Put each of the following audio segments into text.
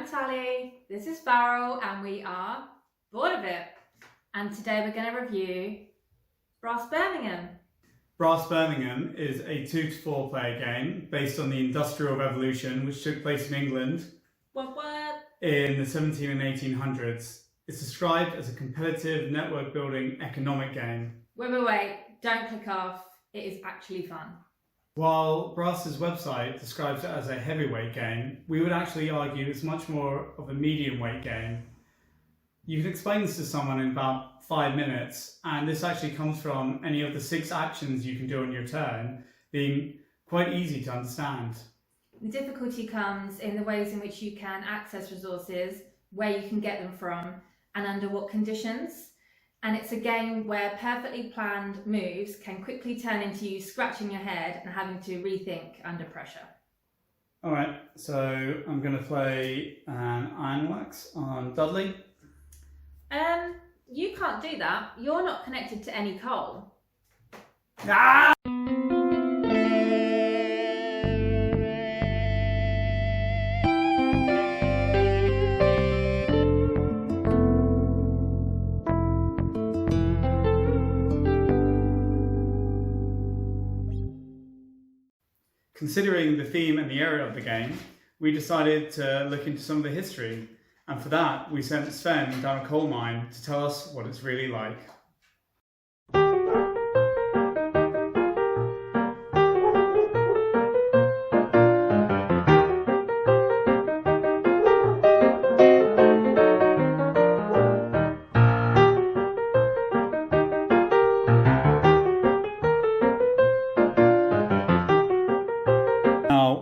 I'm Tally, this is Farrell, and we are bored of it. And today we're going to review Brass Birmingham. Brass Birmingham is a 2 to 4 player game based on the Industrial Revolution, which took place in England in the 17 and 1800s. It's described as a competitive network building economic game. Wait, don't click off. It is actually fun. While Brass's website describes it as a heavyweight game, we would actually argue it's much more of a medium weight game. You can explain this to someone in about 5 minutes, and this actually comes from any of the 6 actions you can do on your turn being quite easy to understand. The difficulty comes in the ways in which you can access resources, where you can get them from, and under what conditions. And it's a game where perfectly planned moves can quickly turn into you scratching your head and having to rethink under pressure. Alright, so I'm going to play an Ironworks on Dudley. You can't do that. You're not connected to any coal. Ah! Considering the theme and the area of the game, we decided to look into some of the history, and for that we sent Sven down a coal mine to tell us what it's really like.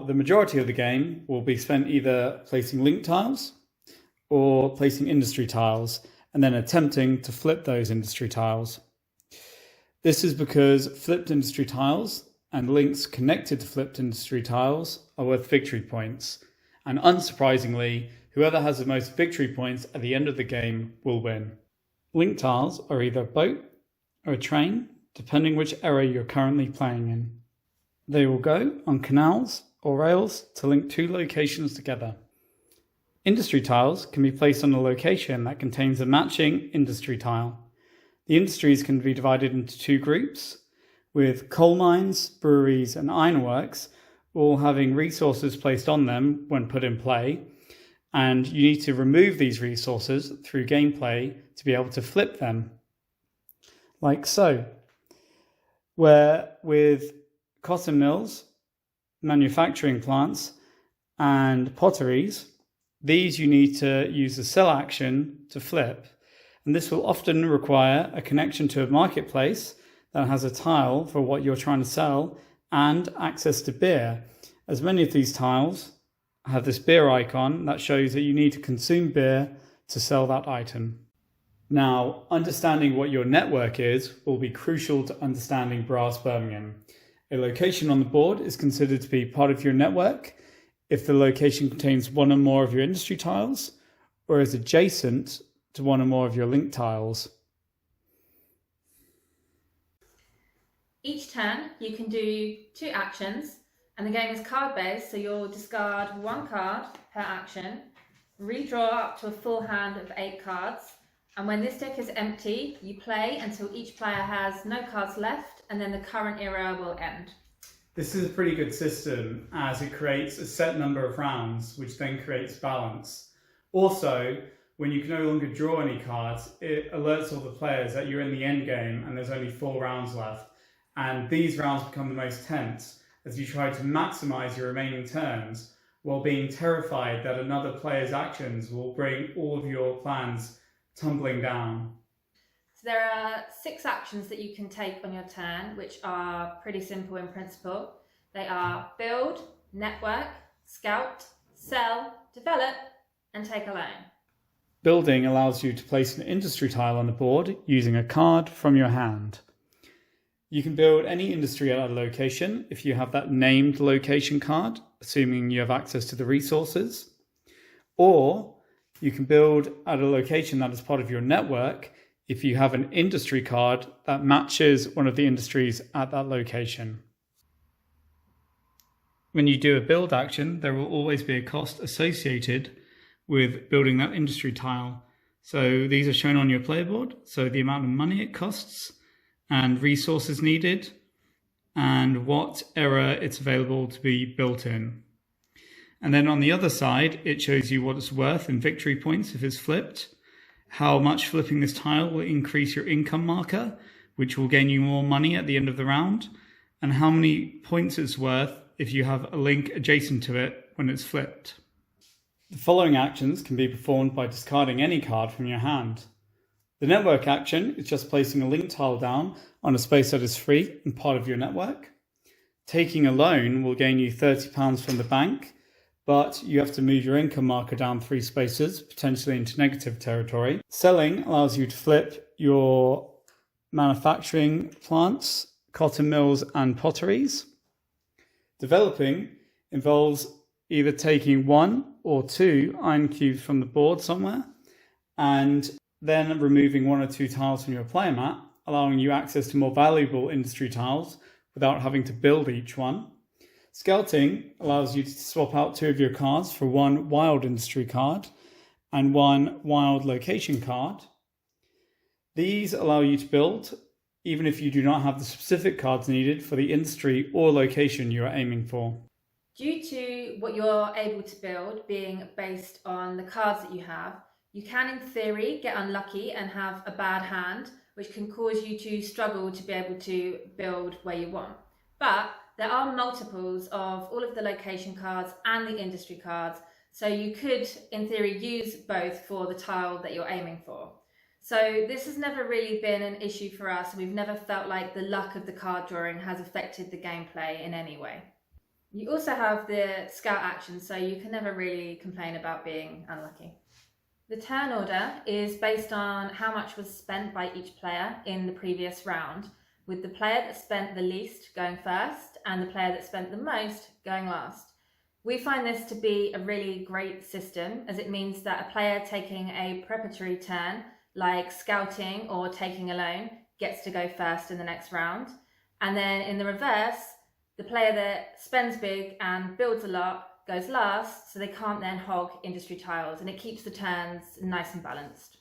The majority of the game will be spent either placing link tiles or placing industry tiles and then attempting to flip those industry tiles. This is because flipped industry tiles and links connected to flipped industry tiles are worth victory points, and unsurprisingly, whoever has the most victory points at the end of the game will win. Link tiles are either a boat or a train, depending which area you're currently playing in. They will go on canals or rails to link 2 locations together. Industry tiles can be placed on a location that contains a matching industry tile. The industries can be divided into 2 groups, with coal mines, breweries and ironworks all having resources placed on them when put in play, and you need to remove these resources through gameplay to be able to flip them. Like so, where with cotton mills, manufacturing plants and potteries, these you need to use the sell action to flip, and this will often require a connection to a marketplace that has a tile for what you're trying to sell and access to beer, as many of these tiles have this beer icon that shows that you need to consume beer to sell that item. Now, understanding what your network is will be crucial to understanding Brass Birmingham. A location on the board is considered to be part of your network if the location contains one or more of your industry tiles or is adjacent to one or more of your link tiles. Each turn you can do 2 actions, and the game is card based, so you'll discard 1 card per action, redraw up to a full hand of 8 cards, and when this deck is empty, you play until each player has no cards left, and then the current era will end. This is a pretty good system as it creates a set number of rounds, which then creates balance. Also, when you can no longer draw any cards, it alerts all the players that you're in the end game and there's only 4 rounds left. And these rounds become the most tense as you try to maximize your remaining turns while being terrified that another player's actions will bring all of your plans tumbling down. So there are 6 actions that you can take on your turn, which are pretty simple in principle. They are build, network, scout, sell, develop, and take a loan. Building allows you to place an industry tile on the board using a card from your hand. You can build any industry at a location if you have that named location card, assuming you have access to the resources, or you can build at a location that is part of your network if you have an industry card that matches one of the industries at that location. When you do a build action, there will always be a cost associated with building that industry tile. So these are shown on your player board. So the amount of money it costs and resources needed and what era it's available to be built in. And then on the other side, it shows you what it's worth in victory points if it's flipped, how much flipping this tile will increase your income marker, which will gain you more money at the end of the round, and how many points it's worth if you have a link adjacent to it when it's flipped. The following actions can be performed by discarding any card from your hand. The network action is just placing a link tile down on a space that is free and part of your network. Taking a loan will gain you £30 from the bank, but you have to move your income marker down 3 spaces, potentially into negative territory. Selling allows you to flip your manufacturing plants, cotton mills and potteries. Developing involves either taking 1 or 2 iron cubes from the board somewhere and then removing 1 or 2 tiles from your player mat, allowing you access to more valuable industry tiles without having to build each one. Scouting allows you to swap out 2 of your cards for 1 wild industry card and 1 wild location card. These allow you to build even if you do not have the specific cards needed for the industry or location you are aiming for. Due to what you're able to build being based on the cards that you have, you can in theory get unlucky and have a bad hand, which can cause you to struggle to be able to build where you want. But there are multiples of all of the location cards and the industry cards, so you could, in theory, use both for the tile that you're aiming for. So this has never really been an issue for us, and we've never felt like the luck of the card drawing has affected the gameplay in any way. You also have the scout action, so you can never really complain about being unlucky. The turn order is based on how much was spent by each player in the previous round, with the player that spent the least going first and the player that spent the most going last. We find this to be a really great system, as it means that a player taking a preparatory turn, like scouting or taking a loan, gets to go first in the next round. And then in the reverse, the player that spends big and builds a lot goes last, so they can't then hog industry tiles, and it keeps the turns nice and balanced.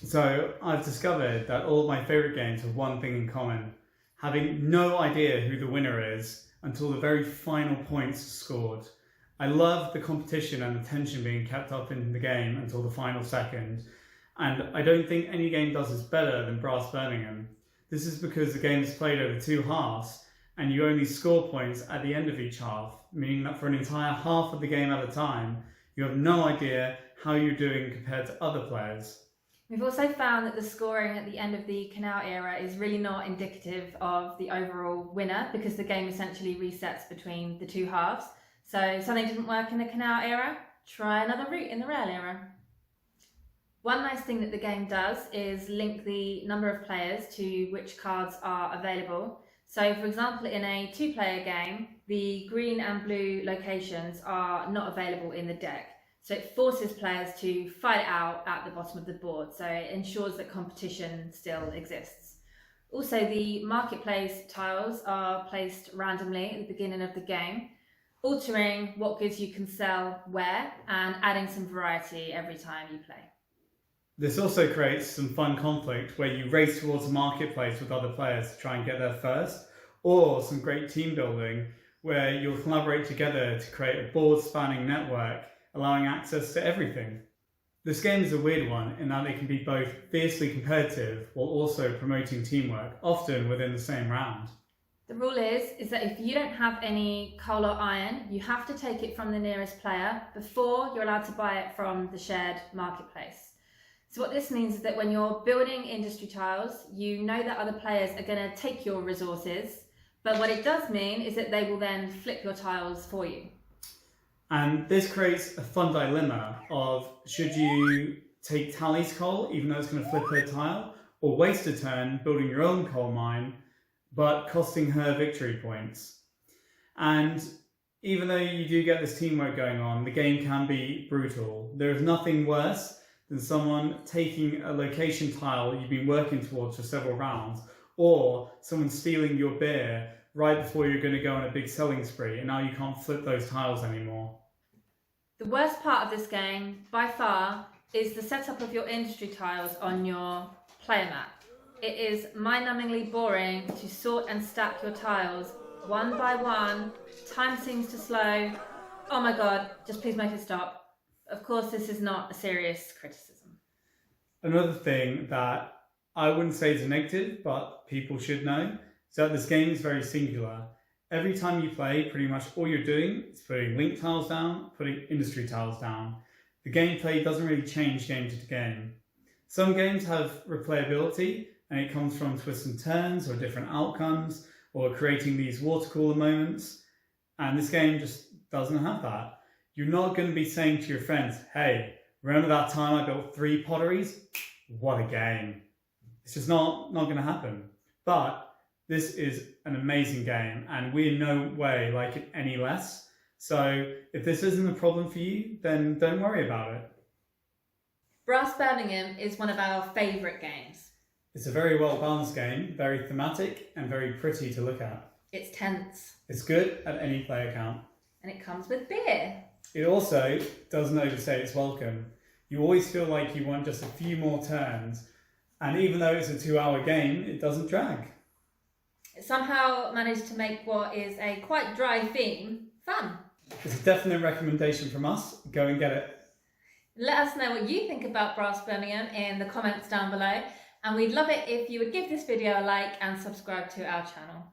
So I've discovered that all of my favourite games have one thing in common: having no idea who the winner is until the very final points are scored. I love the competition and the tension being kept up in the game until the final second, and I don't think any game does this better than Brass Birmingham. This is because the game is played over 2 halves, and you only score points at the end of each half, meaning that for an entire half of the game at a time, you have no idea how you're doing compared to other players. We've also found that the scoring at the end of the Canal era is really not indicative of the overall winner, because the game essentially resets between the 2 halves. So if something didn't work in the Canal era, try another route in the Rail era. One nice thing that the game does is link the number of players to which cards are available. So for example, in a 2-player game, the green and blue locations are not available in the deck. So it forces players to fight it out at the bottom of the board. So it ensures that competition still exists. Also, the marketplace tiles are placed randomly at the beginning of the game, altering what goods you can sell where and adding some variety every time you play. This also creates some fun conflict where you race towards the marketplace with other players to try and get there first, or some great team building where you'll collaborate together to create a board-spanning network, allowing access to everything. This game is a weird one in that it can be both fiercely competitive while also promoting teamwork, often within the same round. The rule is that if you don't have any coal or iron, you have to take it from the nearest player before you're allowed to buy it from the shared marketplace. So what this means is that when you're building industry tiles, you know that other players are going to take your resources, but what it does mean is that they will then flip your tiles for you. And this creates a fun dilemma of, should you take Tally's coal, even though it's going to flip her tile, or waste a turn building your own coal mine, but costing her victory points. And even though you do get this teamwork going on, the game can be brutal. There is nothing worse than someone taking a location tile you've been working towards for several rounds, or someone stealing your beer right before you're going to go on a big selling spree, and now you can't flip those tiles anymore. The worst part of this game, by far, is the setup of your industry tiles on your player map. It is mind-numbingly boring to sort and stack your tiles one by one. Time seems to slow. Oh my god, just please make it stop. Of course, this is not a serious criticism. Another thing that I wouldn't say is a negative, but people should know, is that this game is very singular. Every time you play, pretty much all you're doing is putting link tiles down, putting industry tiles down. The gameplay doesn't really change game to game. Some games have replayability, and it comes from twists and turns or different outcomes or creating these water cooler moments. And this game just doesn't have that. You're not going to be saying to your friends, hey, remember that time I built 3 potteries? What a game. It's just not going to happen. But this is an amazing game and we in no way like it any less. So if this isn't a problem for you, then don't worry about it. Brass Birmingham is one of our favourite games. It's a very well balanced game, very thematic and very pretty to look at. It's tense. It's good at any player count. And it comes with beer. It also doesn't overstay its welcome. You always feel like you want just a few more turns, and even though it's a 2-hour game, it doesn't drag. It somehow managed to make what is a quite dry theme fun. It's a definite recommendation from us. Go and get it. Let us know what you think about Brass Birmingham in the comments down below, and we'd love it if you would give this video a like and subscribe to our channel.